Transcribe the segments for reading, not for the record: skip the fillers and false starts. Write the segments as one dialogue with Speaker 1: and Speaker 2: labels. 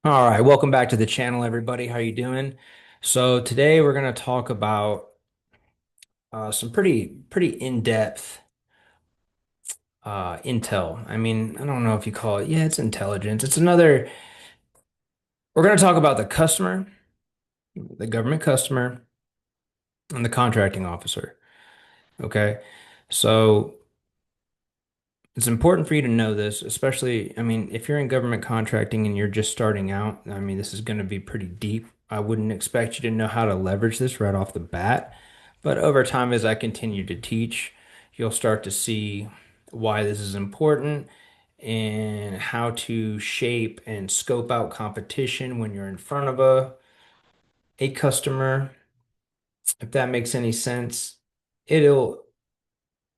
Speaker 1: All right, welcome back to the channel, everybody. How you doing? So today we're going to talk about some pretty in-depth intel. I mean, I don't know if you call it, yeah, it's intelligence. It's another. We're going to talk about the customer, the government customer, and the contracting officer. Okay, so it's important for you to know this, especially, I mean, if you're in government contracting and you're just starting out, I mean, this is going to be pretty deep. I wouldn't expect you to know how to leverage this right off the bat, but over time, as I continue to teach, you'll start to see why this is important and how to shape and scope out competition when you're in front of a customer. If that makes any sense, it'll,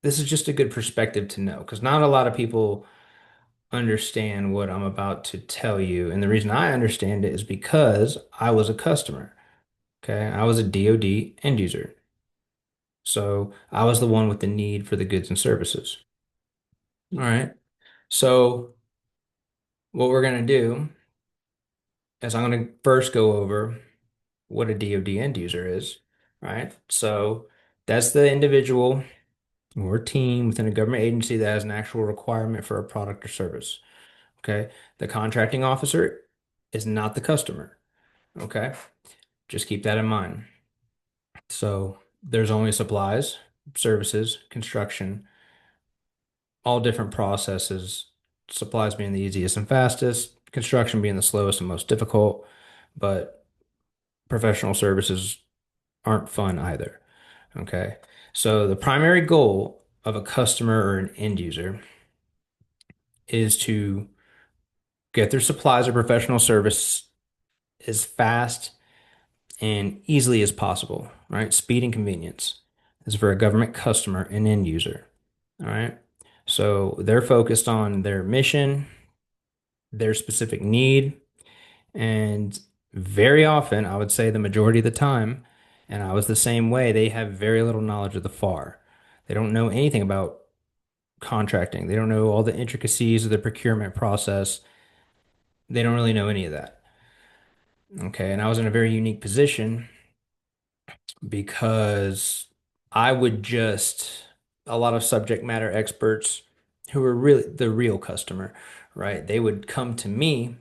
Speaker 1: this is just a good perspective to know because not a lot of people understand what I'm about to tell you. And the reason I understand it is because I was a customer. Okay. I was a DoD end user. So I was the one with the need for the goods and services. All right. So what we're going to do is I'm going to first go over what a DoD end user is. Right. So that's the individual or team within a government agency that has an actual requirement for a product or service. Okay. The contracting officer is not the customer. Okay. Just keep that in mind. So there's only supplies, services, construction, all different processes, supplies being the easiest and fastest, construction being the slowest and most difficult, but professional services aren't fun either. Okay. So the primary goal of a customer or an end user is to get their supplies or professional service as fast and easily as possible, right? Speed and convenience is for a government customer and end user. All right. So they're focused on their mission, their specific need, and very often, I would say the majority of the time, and I was the same way, they have very little knowledge of the FAR. They don't know anything about contracting. They don't know all the intricacies of the procurement process. They don't really know any of that. Okay. And I was in a very unique position because I would just, a lot of subject matter experts who were really the real customer, right? They would come to me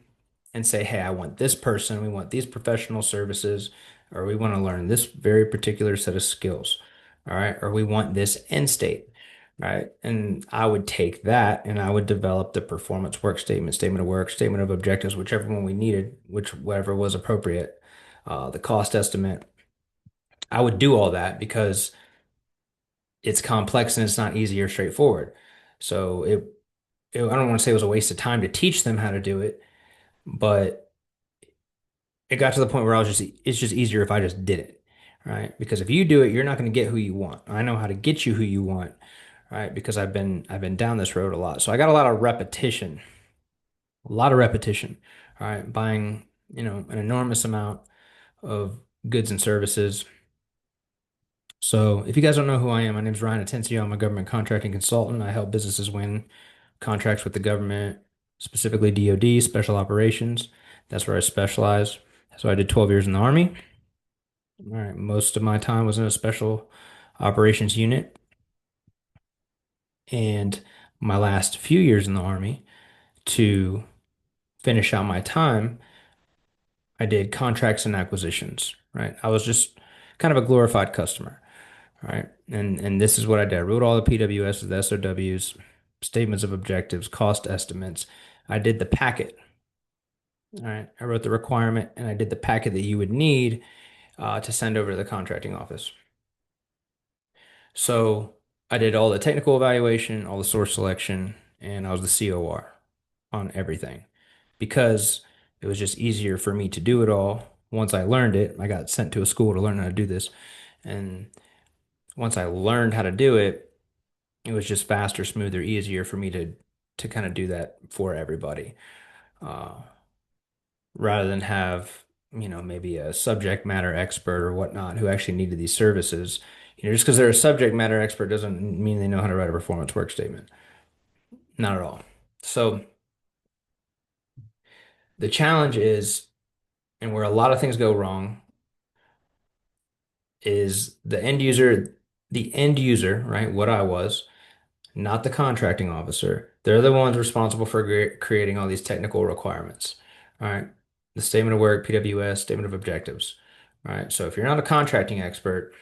Speaker 1: and say, hey, I want this person, we want these professional services, or we want to learn this very particular set of skills, all right? Or we want this end state, right? And I would take that and I would develop the performance work statement, statement of work, statement of objectives, whichever one we needed, which whatever was appropriate, the cost estimate. I would do all that because it's complex and it's not easy or straightforward. So I don't want to say it was a waste of time to teach them how to do it, but it got to the point where it's just easier if I just did it, right? Because if you do it, you're not going to get who you want. I know how to get you who you want, right? Because I've been down this road a lot. So I got a lot of repetition, all right? Buying, an enormous amount of goods and services. So if you guys don't know who I am, my name is Ryan Atencio. I'm a government contracting consultant. I help businesses win contracts with the government, specifically DoD, special operations. That's where I specialize. So I did 12 years in the Army. All right, most of my time was in a special operations unit, and my last few years in the Army, to finish out my time, I did contracts and acquisitions, right? I was just kind of a glorified customer, right? And this is what I did. I wrote all the PWSs, the SOWs, statements of objectives, cost estimates. I did the packet. All right. I wrote the requirement and I did the packet that you would need to send over to the contracting office. So I did all the technical evaluation, all the source selection, and I was the COR on everything because it was just easier for me to do it all. Once I learned it, I got sent to a school to learn how to do this. And once I learned how to do it, it was just faster, smoother, easier for me to kind of do that for everybody. Uh, Rather than have, maybe a subject matter expert or whatnot who actually needed these services. Just because they're a subject matter expert doesn't mean they know how to write a performance work statement. Not at all. So The challenge is, and where a lot of things go wrong, is the end user, right? What I was, not the contracting officer. They're the ones responsible for creating all these technical requirements. All right. The statement of work, PWS, statement of objectives. All right. So if you're not a contracting expert,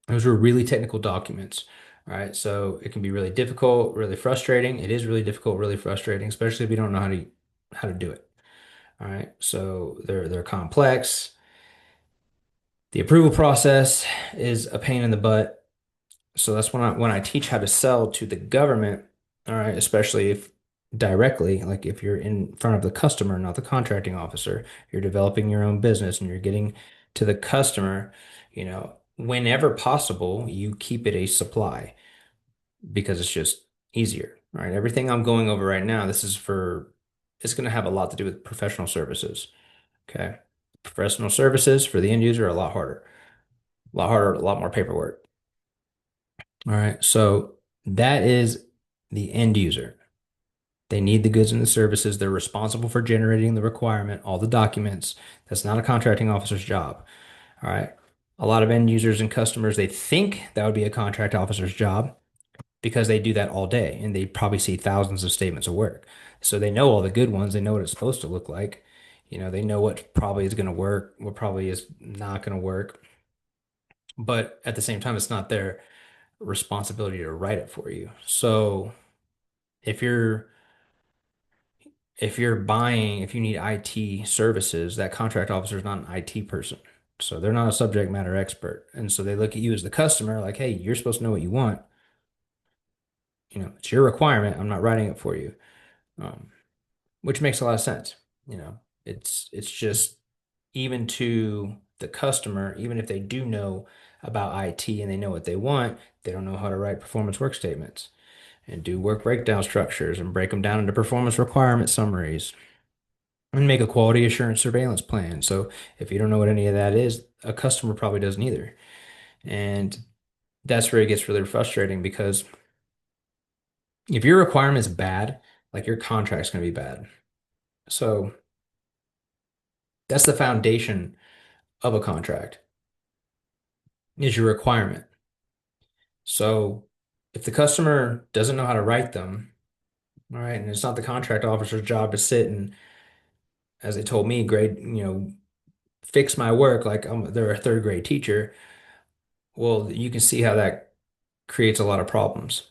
Speaker 1: those are really technical documents. All right. So it can be really difficult, really frustrating. It is really difficult, really frustrating, especially if you don't know how to do it. All right. So they're complex. The approval process is a pain in the butt. So that's when I teach how to sell to the government, all right, especially if directly, like if you're in front of the customer, not the contracting officer, you're developing your own business and you're getting to the customer, whenever possible, you keep it a supply because it's just easier, right? Everything I'm going over right now, it's going to have a lot to do with professional services, okay? Professional services for the end user are a lot harder, a lot more paperwork. All right. So that is the end user. They need the goods and the services. They're responsible for generating the requirement, all the documents. That's not a contracting officer's job. All right. A lot of end users and customers, they think that would be a contract officer's job because they do that all day and they probably see thousands of statements of work. So they know all the good ones. They know what it's supposed to look like. They know what probably is going to work, what probably is not going to work. But at the same time, it's not their responsibility to write it for you. So if you're if you need IT services, that contract officer is not an IT person. So they're not a subject matter expert. And so they look at you as the customer like, hey, you're supposed to know what you want. It's your requirement. I'm not writing it for you. Um, which makes a lot of sense. You know, it's just even to the customer, even if they do know about IT and they know what they want, they don't know how to write performance work statements and do work breakdown structures and break them down into performance requirement summaries and make a quality assurance surveillance plan. So if you don't know what any of that is, a customer probably doesn't either. And that's where it gets really frustrating because if your requirement's bad, like your contract's going to be bad. So that's the foundation of a contract is your requirement. So if the customer doesn't know how to write them, all right, and it's not the contract officer's job to sit and, as they told me, fix my work like they're a third grade teacher. Well, you can see how that creates a lot of problems,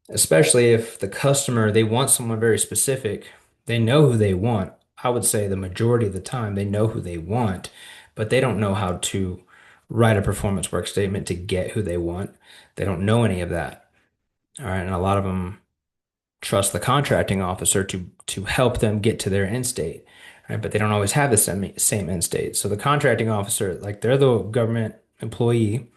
Speaker 1: especially if the customer, they want someone very specific. They know who they want. I would say the majority of the time they know who they want, but they don't know how to write a performance work statement to get who they want. They don't know any of that. All right. And a lot of them trust the contracting officer to help them get to their end state. Right. But they don't always have the same end state. So the contracting officer, like they're the government employee.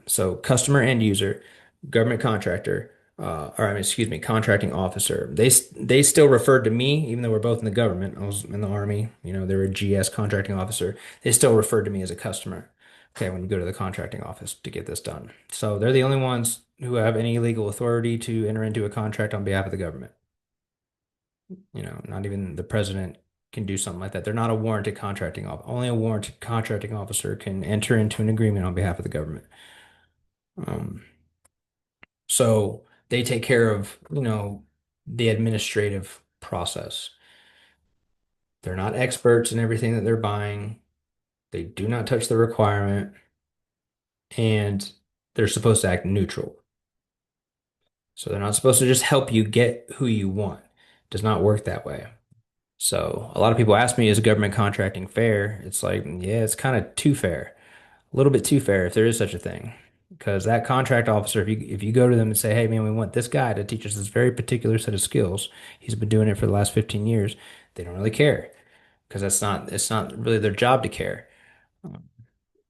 Speaker 1: So customer end user, government contractor, or I mean, excuse me, contracting officer. They still referred to me, even though we're both in the government. I was in the Army, they were a GS contracting officer. They still referred to me as a customer. Okay, when you go to the contracting office to get this done. So they're the only ones who have any legal authority to enter into a contract on behalf of the government. Not even the president can do something like that. They're not a warranted contracting officer. Only a warranted contracting officer can enter into an agreement on behalf of the government. Um, So they take care of, the administrative process. They're not experts in everything that they're buying. They do not touch the requirement, and they're supposed to act neutral. So they're not supposed to just help you get who you want. It does not work that way. So a lot of people ask me, is government contracting fair? It's like, yeah, it's kind of too fair. A little bit too fair if there is such a thing. Because that contract officer, if you go to them and say, hey man, we want this guy to teach us this very particular set of skills, he's been doing it for the last 15 years, they don't really care. Because it's not really their job to care.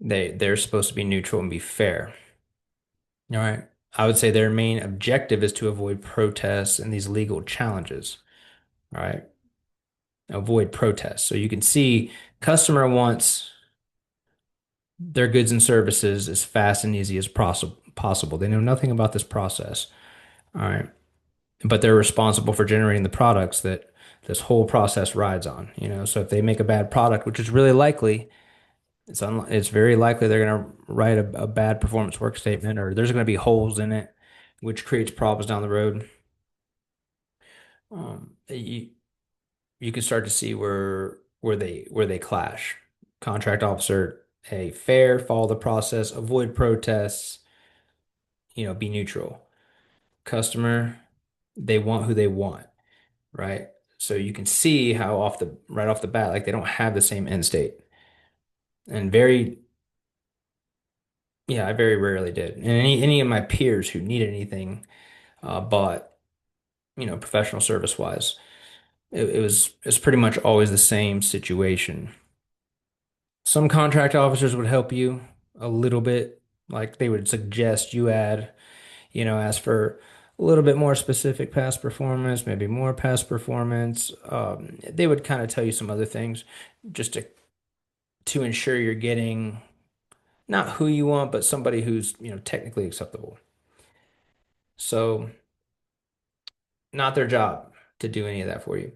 Speaker 1: They're supposed to be neutral and be fair. All right. I would say their main objective is to avoid protests and these legal challenges. All right. Avoid protests. So you can see customer wants their goods and services as fast and easy as possible. They know nothing about this process. All right. But they're responsible for generating the products that this whole process rides on, you know. So if they make a bad product, which is really likely, it's very likely they're going to write a bad performance work statement, or there's going to be holes in it, which creates problems down the road. You can start to see where they clash. Contract officer, a fair, follow the process, avoid protests, be neutral. Customer, they want who they want, right? So you can see how right off the bat, like they don't have the same end state. And yeah, I very rarely did. And any of my peers who needed anything, bought, professional service wise, it's pretty much always the same situation. Some contract officers would help you a little bit, like they would suggest you ask for a little bit more specific past performance, maybe more past performance. They would kind of tell you some other things just to ensure you're getting not who you want, but somebody who's, technically acceptable. So, not their job to do any of that for you.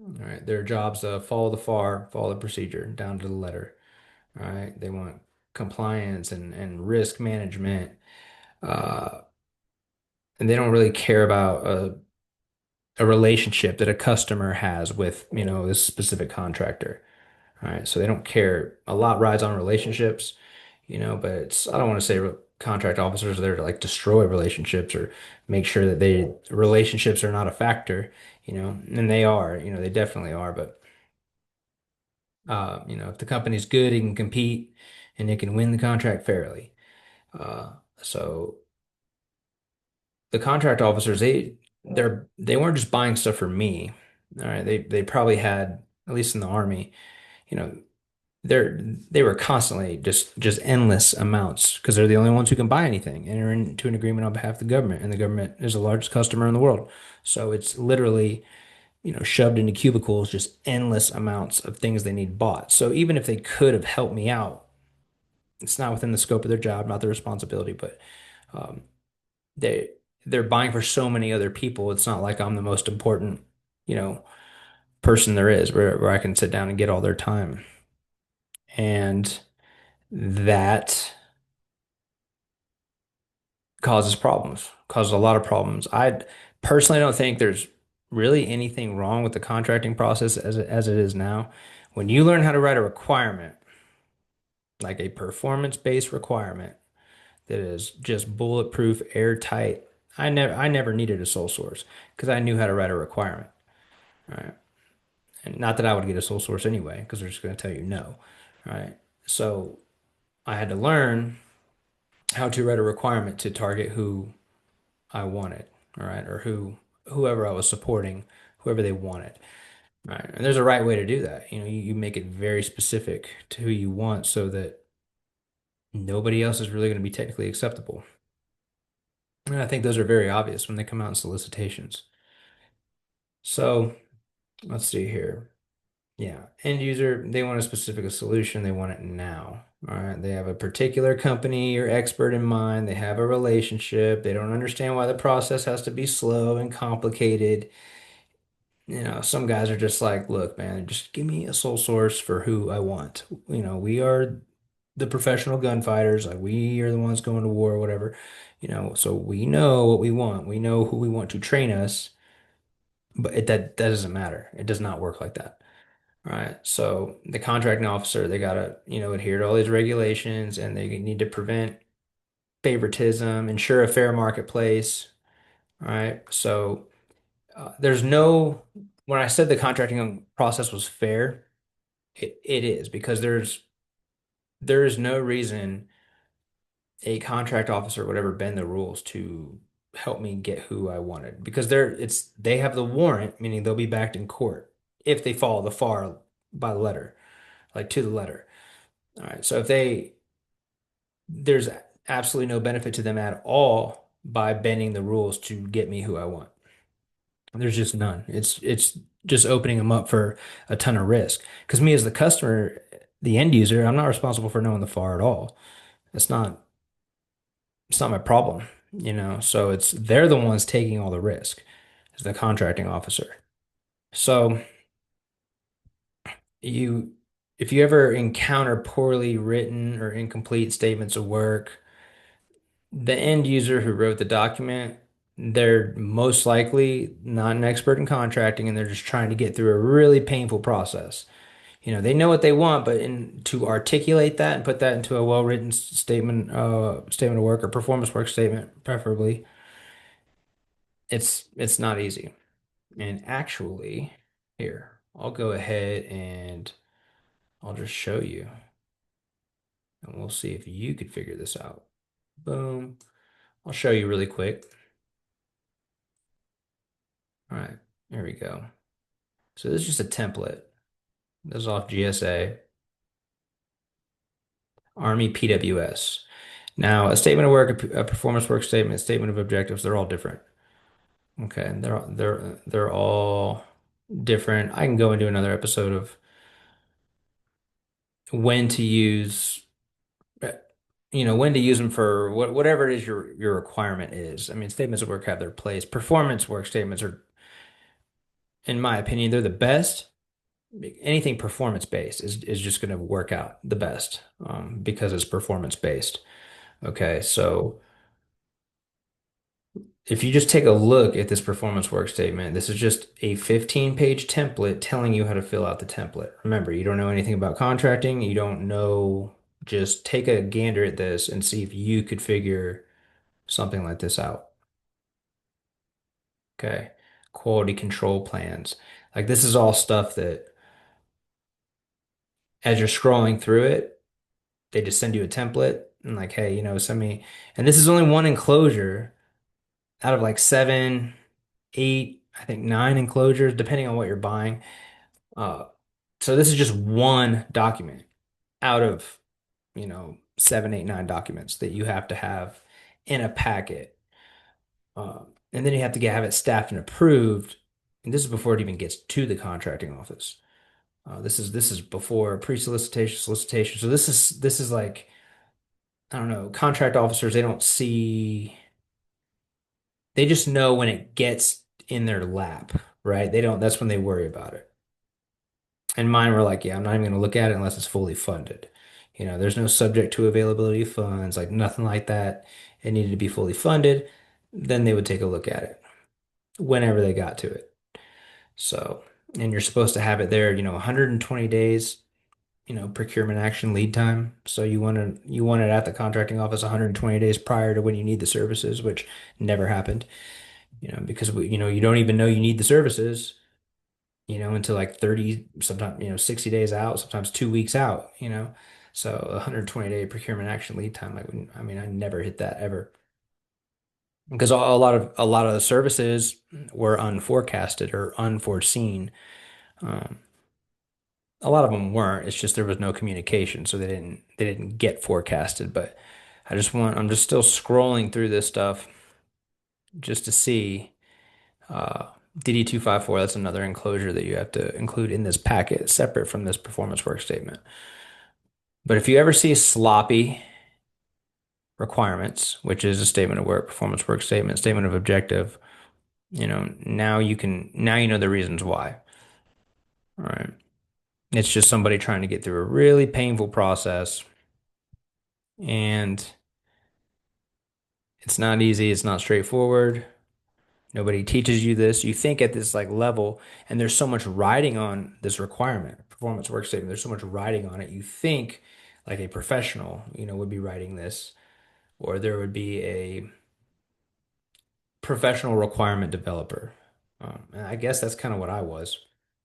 Speaker 1: All right. Their job's to follow the FAR, follow the procedure down to the letter. All right. They want compliance and risk management. Uh, and they don't really care about a relationship that a customer has with, this specific contractor. All right. So they don't care. A lot rides on relationships, but I don't want to say contract officers are there to like destroy relationships or make sure that relationships are not a factor, and they are, they definitely are. But, if the company's good, it can compete and it can win the contract fairly. Uh, so the contract officers, they weren't just buying stuff for me. All right. They probably had, at least in the Army, you know, they're they were constantly just endless amounts because they're the only ones who can buy anything, enter into an agreement on behalf of the government, and the government is the largest customer in the world. So it's literally, shoved into cubicles, just endless amounts of things they need bought. So even if they could have helped me out, it's not within the scope of their job, not their responsibility, but um, they they're buying for so many other people. It's not like I'm the most important, you know, person there is where I can sit down and get all their time. And that causes a lot of problems. I personally don't think there's really anything wrong with the contracting process as it is now. When you learn how to write a requirement, like a performance-based requirement that is just bulletproof, airtight, I never needed a sole source because I knew how to write a requirement. Right. And not that I would get a sole source anyway, because they're just going to tell you no. Right. So I had to learn how to write a requirement to target who I wanted, all right, or whoever I was supporting, whoever they wanted, right? And there's a right way to do that. You make it very specific to who you want so that nobody else is really going to be technically acceptable. And I think those are very obvious when they come out in solicitations. So let's see here. Yeah, end user, they want a specific solution. They want it now. All right. They have a particular company or expert in mind. They have a relationship. They don't understand why the process has to be slow and complicated. Some guys are just like, look, man, just give me a sole source for who I want. We are the professional gunfighters. Like we are the ones going to war or whatever. So we know what we want. We know who we want to train us, but that doesn't matter. It does not work like that. All right. So the contracting officer, they gotta, adhere to all these regulations and they need to prevent favoritism, ensure a fair marketplace. All right. So there's no, when I said the contracting process was fair, it is because there is no reason a contract officer would ever bend the rules to help me get who I wanted because they have the warrant, meaning they'll be backed in court if they follow the FAR by letter, like to the letter. All right. So there's absolutely no benefit to them at all by bending the rules to get me who I want. There's just none. It's just opening them up for a ton of risk. Because me as the customer, the end user, I'm not responsible for knowing the FAR at all. It's not it's not my problem. So they're the ones taking all the risk. is the contracting officer. So you, if you ever encounter poorly written or incomplete statements of work, the end user who wrote the document, they're most likely not an expert in contracting and they're just trying to get through a really painful process. They know what they want, but to articulate that and put that into a well-written statement of work or performance work statement, preferably, it's not easy. And actually, here, I'll go ahead and I'll just show you, and we'll see if you could figure this out. Boom. I'll show you really quick. All right, there we go. So this is just a template. This is off GSA, Army PWS. Now, a statement of work, a performance work statement, a statement of objectives, they're all different. Okay, they're all different. I can go into another episode of when to use, uh, when to use them for whatever it is your requirement is. I mean, statements of work have their place. Performance work statements are, in my opinion, they're the best. Anything performance based is just going to work out the best, because it's performance based. Okay, so if you just take a look at this performance work statement, this is just a 15-page template telling you how to fill out the template. Remember, you don't know anything about contracting. You don't know, just take a gander at this and see if you could figure something like this out. Okay. Quality control plans. Like this is all stuff that as you're scrolling through it, they just send you a template and like, hey, send me. And this is only one enclosure out of like seven, eight, I think nine enclosures, depending on what you're buying. Uh, so this is just one document out of, seven, eight, nine documents that you have to have in a packet. And then you have to have it staffed and approved. And this is before it even gets to the contracting office. This is before pre-solicitation, solicitation. So this is like, I don't know, contract officers, they don't see, they just know when it gets in their lap, right? They don't, that's when they worry about it. And mine were like, yeah, I'm not even going to look at it unless it's fully funded. There's no subject to availability of funds, like nothing like that. It needed to be fully funded. Then they would take a look at it whenever they got to it. So, and you're supposed to have it there, 120 days, procurement action lead time. So you want it at the contracting office 120 days prior to when you need the services, which never happened, because you don't even know you need the services until like 30, sometimes, 60 days out, sometimes 2 weeks out, So 120-day procurement action lead time, I mean, I never hit that ever because a lot of the services were unforecasted or unforeseen. Um, a lot of them weren't. It's just there was no communication, so they didn't get forecasted. But I'm just still scrolling through this stuff just to see. DD254, that's another enclosure that you have to include in this packet, separate from this performance work statement. But if you ever see sloppy requirements, which is a statement of work, performance work statement, statement of objective, now you know the reasons why. All right. It's just somebody trying to get through a really painful process, and it's not easy, it's not straightforward. Nobody teaches you this. You think at this like level, and there's so much riding on this requirement, performance work statement. There's so much riding on it. You think like a professional, would be writing this, or there would be a professional requirement developer. And I guess that's kind of what I was,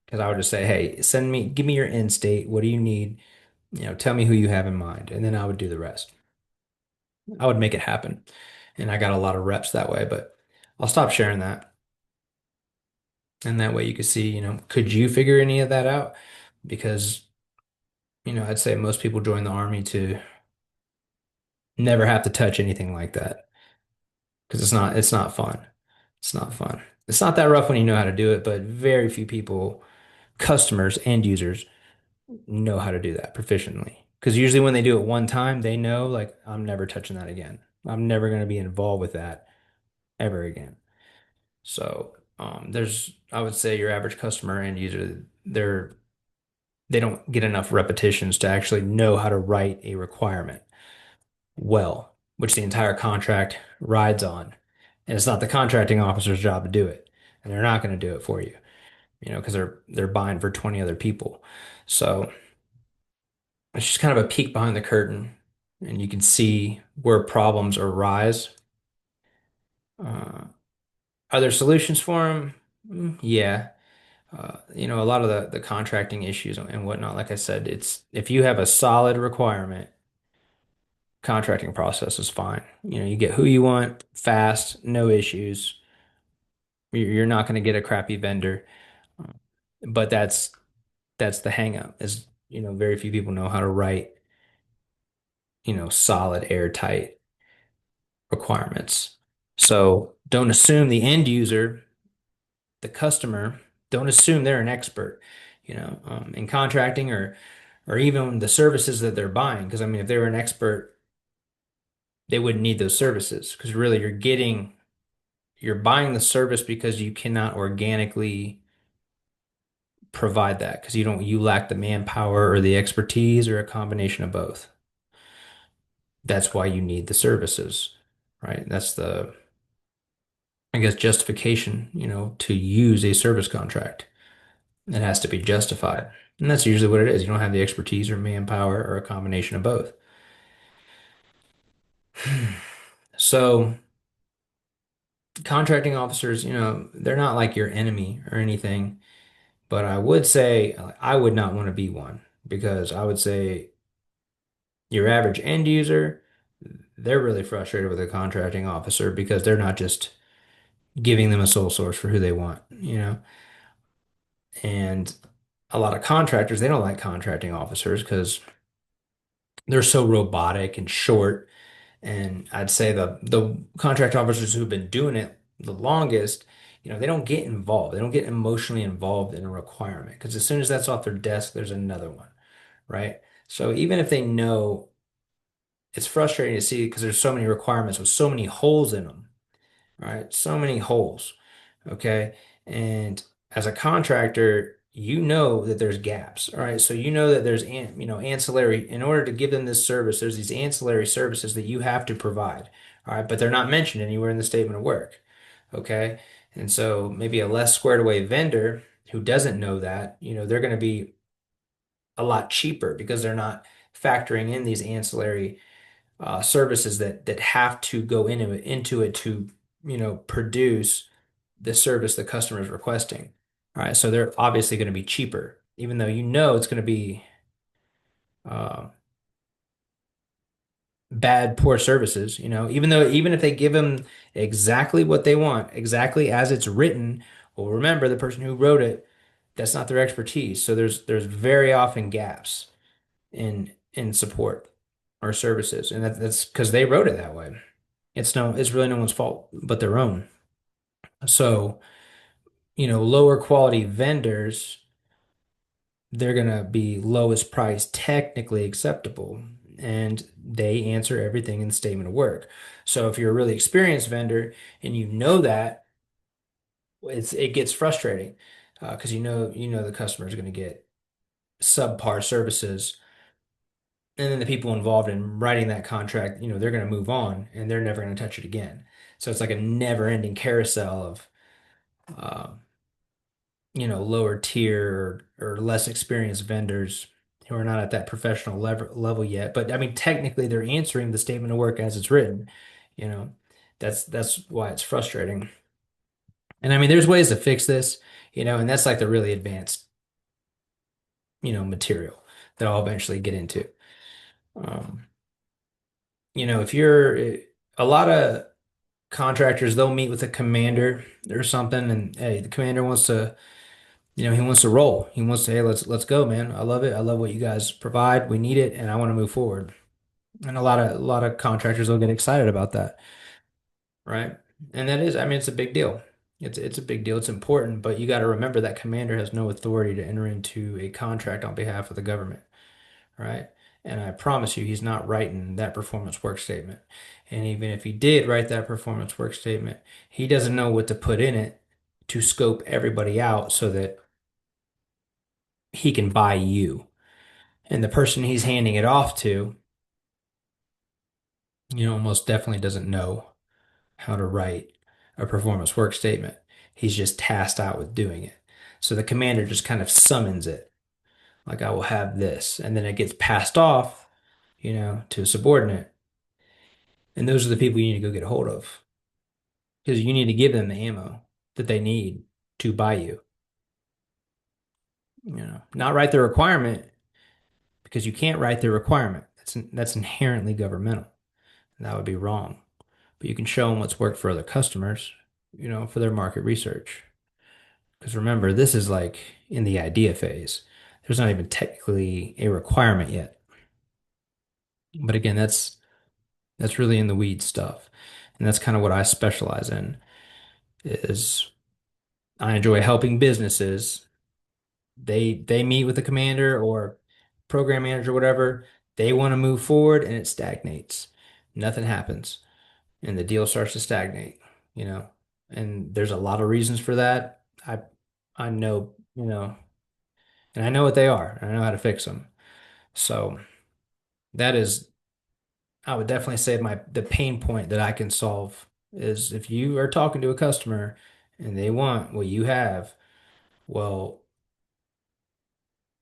Speaker 1: because I would just say, hey, give me your end state. What do you need? Tell me who you have in mind, and then I would do the rest. I would make it happen. And I got a lot of reps that way, but I'll stop sharing that. And that way you could see, could you figure any of that out? Because, I'd say most people join the army to never have to touch anything like that because it's not fun. It's not fun. It's not that rough when you know how to do it, but very few people, customers and users know how to do that proficiently. Because usually when they do it one time, they know like I'm never touching that again. I'm never going to be involved with that ever again. So I would say your average customer end user, they don't get enough repetitions to actually know how to write a requirement well, which the entire contract rides on. And it's not the contracting officer's job to do it. And they're not going to do it for you, because they're buying for 20 other people. So it's just kind of a peek behind the curtain, and you can see where problems arise. Uh, are there solutions for them? Yeah. A lot of the contracting issues and whatnot, like I said, it's if you have a solid requirement, contracting process is fine. You get who you want fast, no issues. You're not going to get a crappy vendor. But that's the hang up is, very few people know how to write, solid, airtight requirements. So don't assume the end user, the customer, don't assume they're an expert, in contracting or even the services that they're buying. Because I mean, if they were an expert, they wouldn't need those services. Because really, you're buying the service because you cannot organically provide that because you lack the manpower or the expertise or a combination of both. That's why you need the services, right? That's the, I guess, justification, to use a service contract. It has to be justified. And that's usually what it is. You don't have the expertise or manpower or a combination of both. So contracting officers, they're not like your enemy or anything, but I would say I would not want to be one because I would say your average end user, they're really frustrated with a contracting officer because they're not just giving them a sole source for who they want, And a lot of contractors, they don't like contracting officers because they're so robotic and short. And I'd say the contract officers who've been doing it the longest, they don't get involved. They don't get emotionally involved in a requirement because as soon as that's off their desk, there's another one, right? So even if they know it's frustrating to see because there's so many requirements with so many holes in them, right? So many holes. Okay. And as a contractor, you know that there's gaps. All right. So you know that there's, ancillary, in order to give them this service, there's these ancillary services that you have to provide. All right. But they're not mentioned anywhere in the statement of work. Okay. And so maybe a less squared away vendor who doesn't know that, they're going to be a lot cheaper because they're not factoring in these ancillary services that have to go into it to, produce the service the customer is requesting. All right, so they're obviously going to be cheaper, even though it's going to be uh, bad, poor services. Even if they give them exactly what they want, exactly as it's written. Well, remember the person who wrote it, that's not their expertise. So there's very often gaps in support or services, and that's because they wrote it that way. It's really no one's fault but their own. So, lower quality vendors, they're gonna be lowest price technically acceptable, and they answer everything in the statement of work. So if you're a really experienced vendor and you know that, it gets frustrating because the customer is going to get subpar services, and then the people involved in writing that contract, they're going to move on and they're never going to touch it again. So it's like a never-ending carousel of uh, lower tier or less experienced vendors who are not at that professional level yet. But I mean, technically, they're answering the statement of work as it's written. You know, that's why it's frustrating. And I mean, there's ways to fix this, and that's like the really advanced, material that I'll eventually get into. Um, if you're a lot of contractors, they'll meet with a commander or something, and hey, the commander wants to he wants to roll. He wants to, hey, let's go, man. I love it. I love what you guys provide. We need it, and I want to move forward. And a lot of contractors will get excited about that, right? And that is, I mean, it's a big deal. It's a big deal. It's important, but you got to remember that commander has no authority to enter into a contract on behalf of the government, right? And I promise you, he's not writing that performance work statement. And even if he did write that performance work statement, he doesn't know what to put in it to scope everybody out so that he can buy you. And the person he's handing it off to, most definitely doesn't know how to write a performance work statement. He's just tasked out with doing it. So the commander just kind of summons it, like I will have this, and then it gets passed off, to a subordinate. And those are the people you need to go get a hold of because you need to give them the ammo that they need to buy you. Not write the requirement because you can't write the requirement. That's inherently governmental. And that would be wrong. But you can show them what's worked for other customers, for their market research. Because remember, this is like in the idea phase. There's not even technically a requirement yet. But again, that's really in the weed stuff. And that's kind of what I specialize in is I enjoy helping businesses. They meet with the commander or program manager, whatever. They want to move forward and it stagnates. Nothing happens and the deal starts to stagnate, you know. And there's a lot of reasons for that. I know, and I know what they are, and I know how to fix them. So that is, I would definitely say the pain point that I can solve is if you are talking to a customer and they want what you have, well,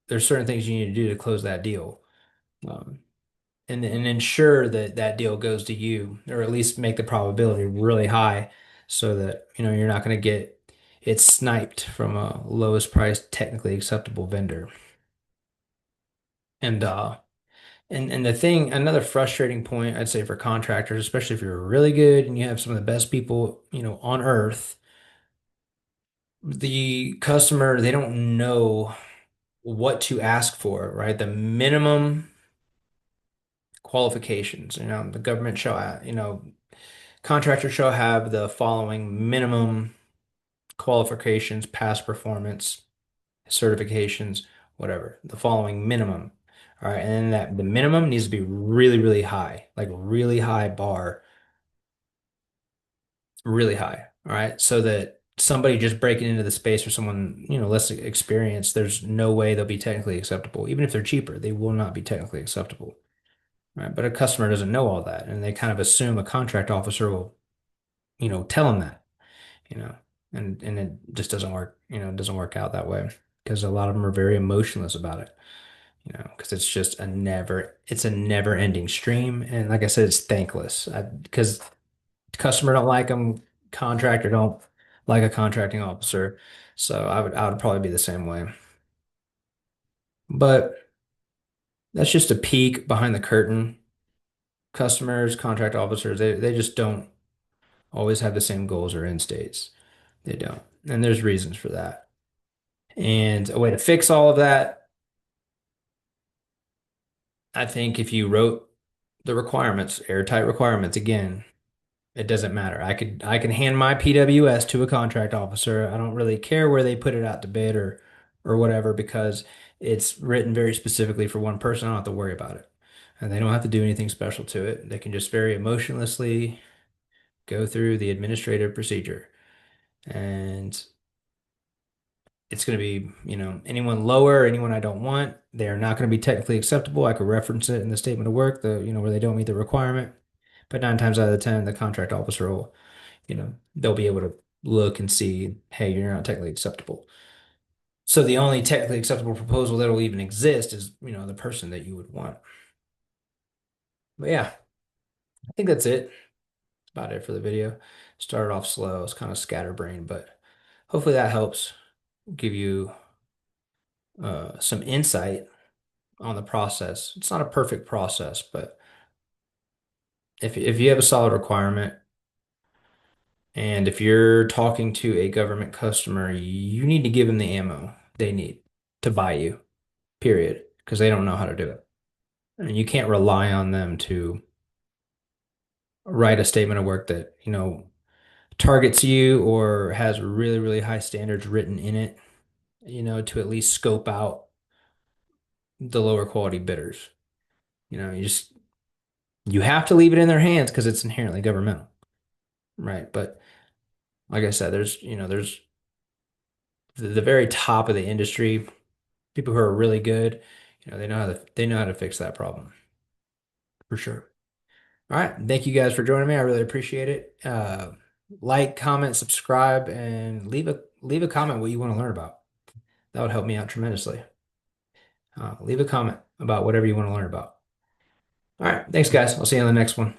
Speaker 1: there's certain things you need to do to close that deal. Um, and ensure that that deal goes to you, or at least make the probability really high so that, you're not going to get it sniped from a lowest price, technically acceptable vendor. And and the thing, another frustrating point I'd say for contractors, especially if you're really good and you have some of the best people, on earth, the customer, they don't know what to ask for, right? The minimum qualifications, the government shall, contractors shall have the following minimum qualifications, past performance, certifications, whatever, the following minimum. All right. And then that the minimum needs to be really, really high, like really high bar, really high. All right. So that somebody just breaking into the space or someone, less experienced, there's no way they'll be technically acceptable. Even if they're cheaper, they will not be technically acceptable. Right. But a customer doesn't know all that. And they kind of assume a contract officer will, tell them that. you know, and it just doesn't work, it doesn't work out that way because a lot of them are very emotionless about it, because it's a never ending stream. And like I said, it's thankless because customer don't like them, contractor don't like a contracting officer. So I would probably be the same way. But that's just a peek behind the curtain. Customers, contract officers, they just don't always have the same goals or end states. They don't. And there's reasons for that. And a way to fix all of that, I think if you wrote the requirements, airtight requirements, again, it doesn't matter. I can hand my PWS to a contract officer. I don't really care where they put it out to bid or whatever because it's written very specifically for one person. I don't have to worry about it. And they don't have to do anything special to it. They can just very emotionlessly go through the administrative procedure. And it's going to be, anyone lower, anyone I don't want, they're not going to be technically acceptable. I could reference it in the statement of work, where they don't meet the requirement. But 9 times out of the 10, the contract officer will, they'll be able to look and see, hey, you're not technically acceptable. So the only technically acceptable proposal that will even exist is, the person that you would want. But yeah, I think that's it. That's about it for the video. Started off slow. It's kind of scatterbrained, but hopefully that helps give you some insight on the process. It's not a perfect process, but if you have a solid requirement and if you're talking to a government customer, you need to give them the ammo they need to buy you, period, because they don't know how to do it. And you can't rely on them to write a statement of work that, targets you or has really, really high standards written in it, to at least scope out the lower quality bidders. You have to leave it in their hands because it's inherently governmental. Right. But like I said, there's the very top of the industry, people who are really good, they know how to fix that problem for sure. All right. Thank you guys for joining me. I really appreciate it. Like, comment, subscribe, and leave a comment what you want to learn about. That would help me out tremendously. Leave a comment about whatever you want to learn about. All right. Thanks, guys. I'll see you on the next one.